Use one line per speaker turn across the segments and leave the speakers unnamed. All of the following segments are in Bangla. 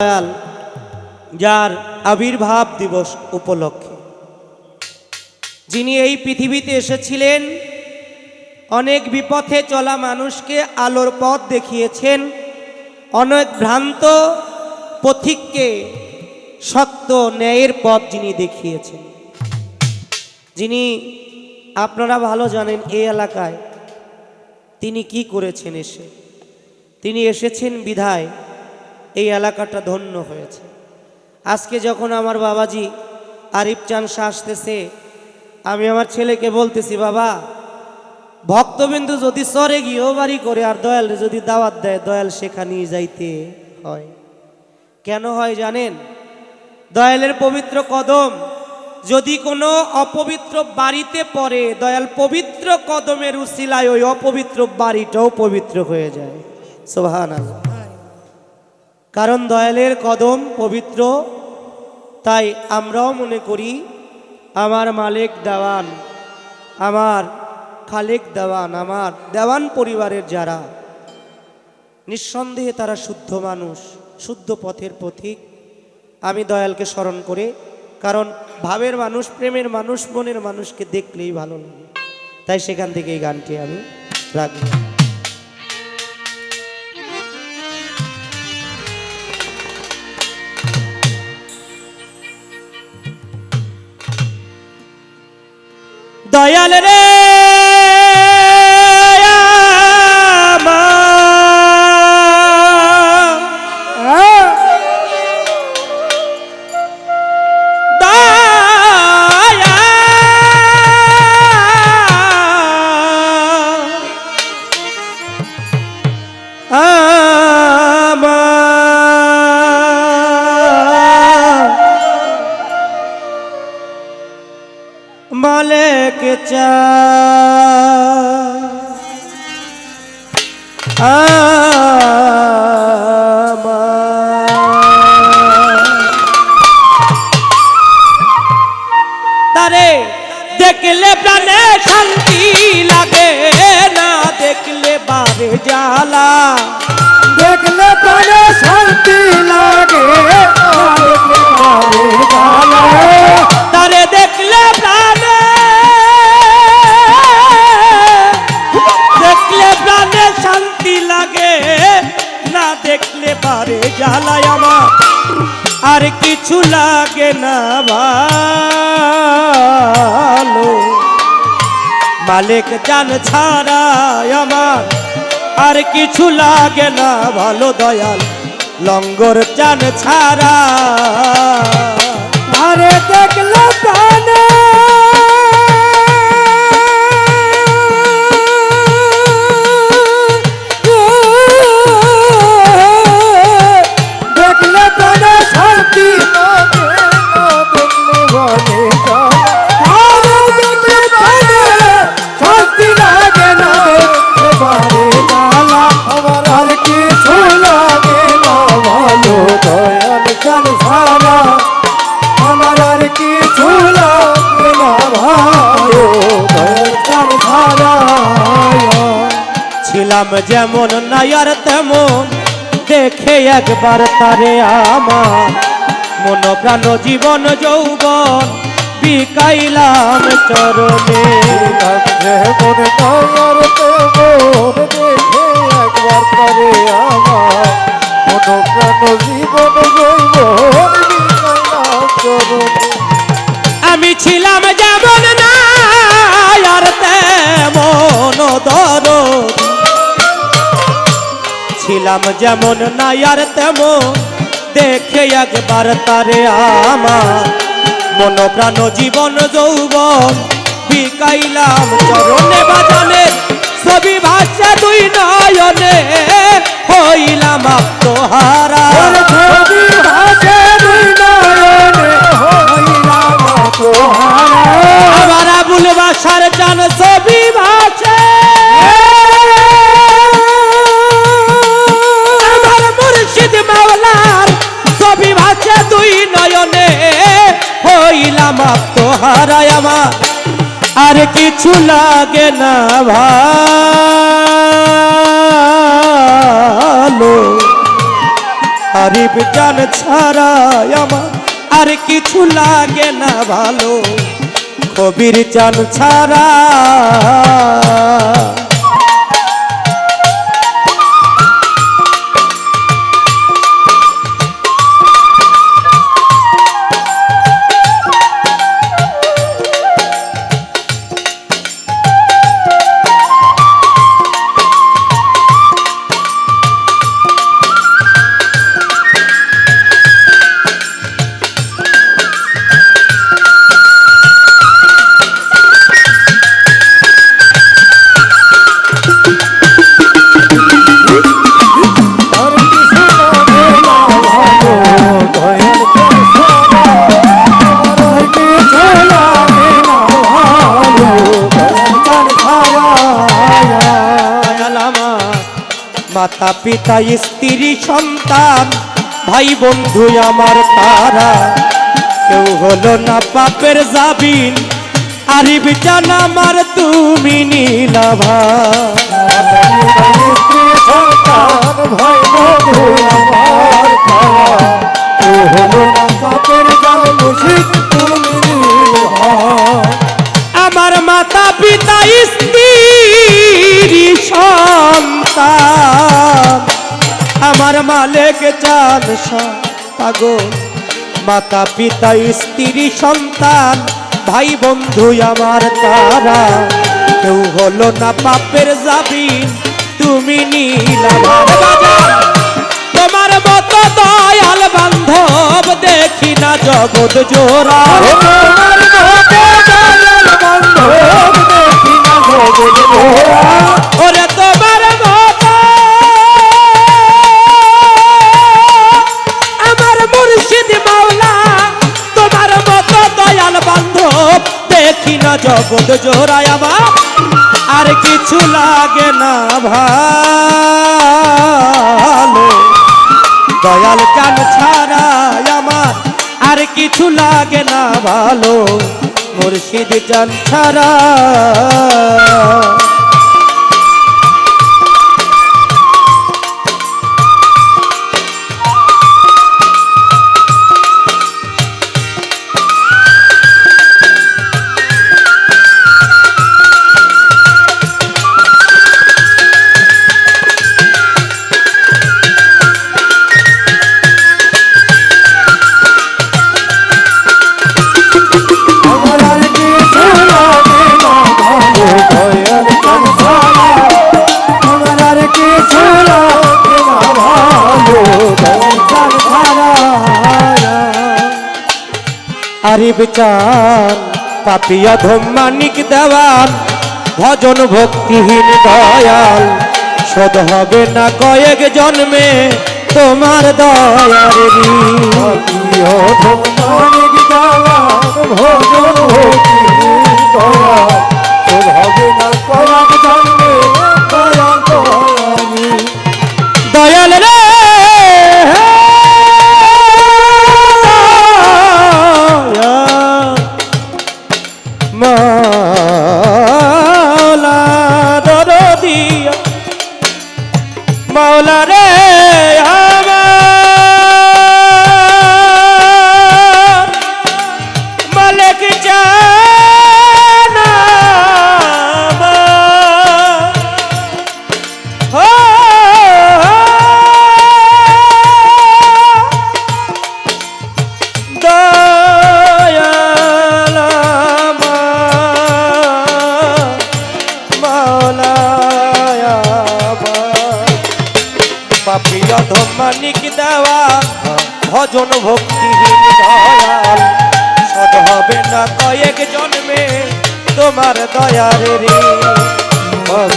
দয়াল যার আবির্ভাব দিবস উপলক্ষে যিনি এই পৃথিবীতে এসেছিলেন, অনেক বিপথে চলা মানুষকে আলোর পথ দেখিয়েছেন, অনেক ভ্রান্ত পথিককে সত্য ন্যায়ের পথ যিনি দেখিয়েছেন, যিনি আপনারা ভালো জানেন এই এলাকায় তিনি কি করেছেন। তিনি এসেছেন বিধায় এই এলাকাটা ধন্য হয়েছে। আজকে যখন আমার বাবাজি আরিফ চান শাহ আসতেছে, আমি আমার ছেলেকে বলতেছি, বাবা ভক্তবিন্দু যদি সরে গিয়েও বাড়ি করে আর দয়াল যদি দাওয়াত দেয়, দয়াল সেখানেই যাইতে হয়। কেন হয় জানেন? দয়ালের পবিত্র কদম যদি কোনো অপবিত্র বাড়িতে পড়ে, দয়াল পবিত্র কদমের উসিলায় ওই অপবিত্র বাড়িটাও পবিত্র হয়ে যায়। সুবহানাল্লাহ। কারণ দয়ালের কদম পবিত্র। তাই আমরাও মনে করি আমার মালিক দেওয়ান, আমার খালেক দেওয়ান, আমার দেওয়ান পরিবারের যারা, নিঃসন্দেহে তারা শুদ্ধ মানুষ, শুদ্ধ পথের পথিক। আমি দয়ালকে স্মরণ করে, কারণ ভাবের মানুষ, প্রেমের মানুষ, মনের মানুষকে দেখলেই ভালো লাগে, তাই সেখান থেকে এই গানটি আমি রাখব। দয়াল রে মালিক চা তারে দেখলে প্রাণে শান্তি লাগে না, দেখলে বারে জ্বালা,
দেখলে প্রাণে শান্তি লাগে না, দেখলে বারে জ্বালা,
তারে দেখলে প্রাণে শান্তি লাগে না, দেখলে বারে জ্বালায় আমার আর কিছু লাগে না ভালো, মালিক জান ছাড়া আমার আর কিছু লাগে না ভালো, দয়াল লঙ্গর চান ছাড়া।
আরে দেখলে প্রাণে দেখলে প্রাণে শান্তি লাগে না, দেখলে বারে জ্বালা, আরে দেখলে প্রাণে শান্তি লাগে না, দেখলে বারে জ্বালা, আমার আর কিছু লাগে না ভালো, দয়াল চান ছাড়া আমার আর কিছু লাগে না ভালো, দয়াল চান ছাড়া।
ছিলাম যেমন নায়ার তেমন, দেখে একবার তারে আমার মন প্রাণ জীবন যৌবন বিকাইলাম চরণে।
যেমন নায়ার তেমন, দেখে একবার তারে আমার মন প্রাণ জীবন যৌবন বিকাইলাম চরণে।
আমি ছিলাম যেমন নায়ার তেমন দরদ, ছিলাম যেমন নায়ার তেমন, দেখে একবার তারে আমার মন প্রাণ জীবন যৌবন বিকাইলাম চরণে। বাজানে ছবি ভাষা দুই নয়নে হইলাম আত্মহারা,
ছবি ভাসে দুই নয়নে হইলাম আত্মহারা,
আমার আবুল বাসার চান ছবি ভাষে, আমার মুর্শিদ মাওলার ছবি ভাষে দুই নয়নে হইলাম আত্মহারা, আমার আর কিছু লাগে না ভালো, আরিফ জান ছাড়া আমার আর কিছু লাগে না ভালো, কবির জান ছাড়া।
আর কিছু লাগে না ভালো, দয়াল কেন ছাড়া। আর কিছু লাগে না ভালো, দয়াল কেন ছাড়া।
দয়াল আমার মাতা পিতা স্ত্রী সন্তান ভাই বন্ধু আমার তারা, কেউ হলো না পাপের জামিন। আরিফ জান আমার তুমি নীলাভা,
স্ত্রী সন্তান ভাই বন্ধু আমার তারা, ও হলো না পাপের জাল মুর্শিদ তুমি নীলভাই।
আমার মাতা পিতা স্ত্রী সন্তান আমার মালিক জান পাগল। মাতা পিতা স্ত্রী সন্তান ভাই বন্ধু আমার তারা, কেউ হলো না পাপের জামিন তুমি নীলাভা। তোমার মতো দয়াল বান্ধব দেখি না জগৎ জোড়া,
তোমার মতো দয়াল বান্ধব দেখি না জগৎ জোড়া।
ওরে তোমার মতো আমার মুর্শিদ মাওলা, তোমার মতো দয়াল বান্ধব দেখি না জগৎ জোড়ায় আমার আর কিছু লাগে না ভালো, দয়াল কান ছাড়া আমার আর কিছু লাগে না ভালো, মুর্শিদ জান ছাড়া।
আমার আর কিছু লাগে না ভালো, দয়াল কেন ছাড়া। আমার আর কিছু লাগে না ভালো, দয়াল কেন ছাড়া।
আরিফ চান পাপিয়া ধম্মানিক দেওয়ান, ভজন ভক্তিহীন দয়াল শোধ হবে না কয়েক জন্মে তোমার দয়ার ঋণ।
প্রিয় ধর্মানিক দেওয়ান, ভজন ভক্তি দয়া, তোর হবে না কয়াক জন্মে দয়া দয়ানি।
দয়াল রে মাওলা দরদিয়া, মাওলা রে আমার মালিক জান আমার, ও দয়াল আমার, মাওলা আমার, পাপিয়া ধম্মানিক দেওয়া ভজন ভক্তিহীন দয়াল শোধ হবে না কয়েক জন্মে তোমার দয়ার ঋণ।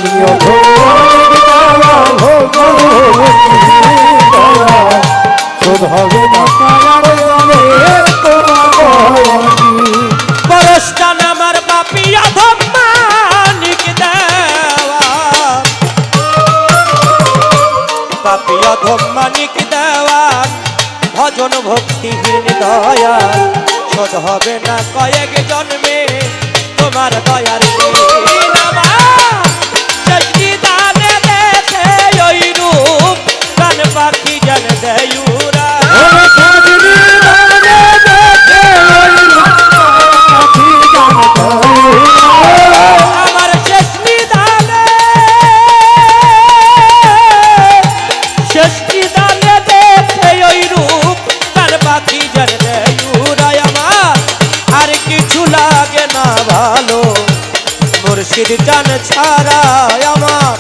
প্রিয় ধর্মানিক দেওয়ান, ভজন ভক্তি দয়া, তোর হবে না কয়াক জন্মে তোমার দয়ানি।
পরশটান আমার পাপিয়া ধম্মানিক দেওয়া, পাপিয়া ধম্মানিক দেওয়া ভজন ভক্তিহীন দয়াল শোধ হবে না কয়েক জন্মে তোমার দয়ার ঋণ। আমার শেষ দানে দেখে ওই রূপ প্রাণ পাখি জান দেয়ুরা,
ওরে সজনি দানে দেখে ওই পাখি গান করে
আমার শেষ নিদানে দেখে ওই রূপ তার পাখি জানে উড়ায় আমার আর কিছু লাগে না ভালো মুর্শিদ জান ছাড়া আমার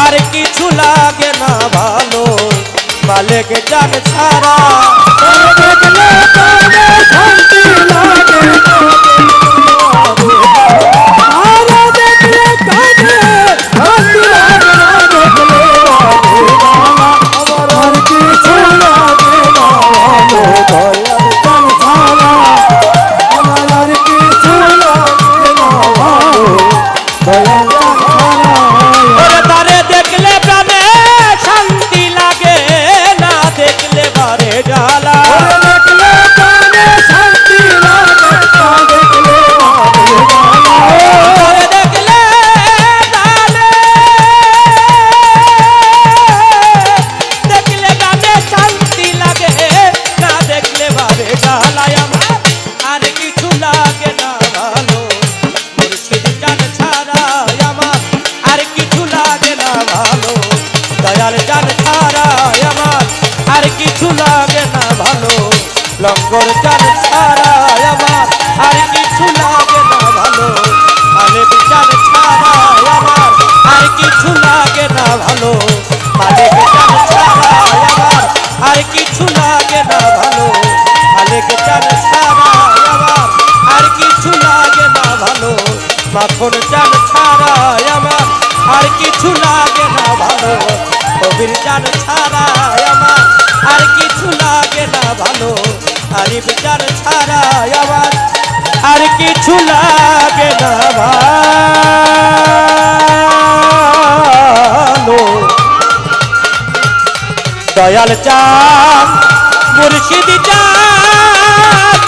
আর কিছু লাগে না ভালো মালিক জান ছাড়া
ওরে দেখলে কানে শান্তি লাগে আরে দেখলে কানে শান্তি লাগে না দেখলে আমার আর কিছু লাগে না ভালো দয়াল চান ছাড়া আমার আর কিছু লাগে না ভালো দয়াল চান ছাড়া
ওরে তারে দেখলে প্রাণে শান্তি লাগে না দেখলে বারে জ্বালা
ওরে দেখলে কানে শান্তি লাগে না দেখলে
তারে দেখলে প্রাণে দেখলে প্রাণে শান্তি লাগে না দেখলে বারে জ্বালায় আমার আর কিছু লাগে না ভালো মুর্শিদ জান ছাড়া আমার আর কিছু লাগে না ভালো দয়াল জান ছাড়া আমার আর কিছু লাগে না ভালো লঙ্গর জান ছাড়া আমার আর কিছু লাগে না ভালো মালিক জান ছাড়া আমার আর কিছু লাগে না ভালো মালিক জান ছাড়া আমার আর কিছু লাগে না ভালো মালিক জান ছাড়া আমার আর কিছু লাগে না ভালো মাখন জান ছাড়া আমার আর কিছু লাগে না ভালো কবির জান ছাড়া আমার আর কিছু লাগে না ভালো আরিফ জান ছাড়া আমার আর কিছু লাগে না ভালো দয়াল চাঁদ মুর্শিদ চাঁদ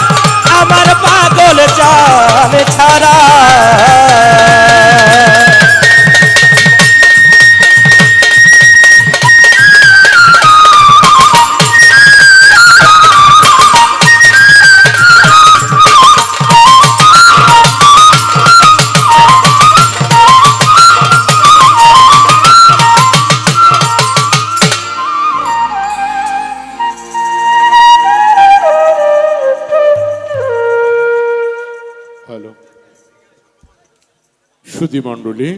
আমার পাগল চাঁদ ছাড়া
হ্যালো সুধী মণ্ডলী